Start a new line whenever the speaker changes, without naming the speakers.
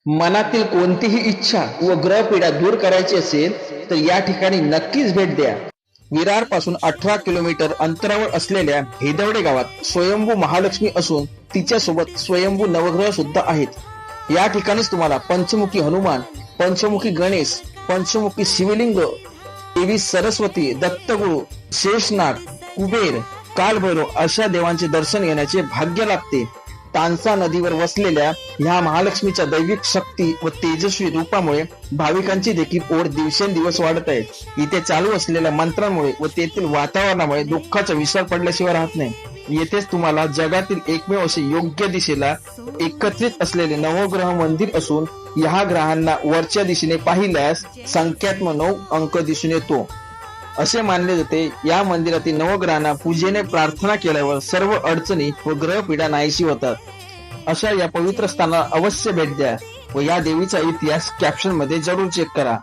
मनातील कोणतीही इच्छा व ग्रहपीडा दूर करायची असेल तर या ठिकाणी नक्कीच भेट द्या. विरार पासून 18 किलोमीटर अंतरावर असलेल्या हेदवडे गावात स्वयंभू महालक्ष्मी असून तिच्या सोबत स्वयंभू नवग्रह सुद्धा आहेत. या ठिकाणीच तुम्हाला पंचमुखी हनुमान, पंचमुखी गणेश, पंचमुखी शिवलिंग, देवी सरस्वती, दत्तगुरु, शेषनाग, कुबेर, कालभैरव अशा देवांचे दर्शन घेण्याचे भाग्य लाभते. तानसा नदीवर वसलेल्या ह्या महालक्ष्मीच्या दैविक शक्ती व तेजस्वी रूपामुळे भाविकांची देखील ओढ दिवसेंदिवस वाढत आहे. इथे चालू असलेल्या मंत्रांमुळे व तेथील वातावरणामुळे दुःखाचा विसर पडल्याशिवाय राहत नाही. येथेच तुम्हाला जगातील एकमेव असे योग्य दिशेला एकत्रित असलेले नवग्रह मंदिर असून ह्या ग्रहांना वरच्या दिशेने पाहिल्यास संख्यात्मक 9 अंक दिसून येतो. असे मानले जाते या मंदिरातील नवग्रहांना पूजेने प्रार्थना केल्यावर सर्व अडचणी व ग्रहपीडा नाहीशी होतात. अशा या पवित्र स्थानाला अवश्य भेट द्या व या देवीचा इतिहास कॅप्शन मध्ये जरूर चेक करा.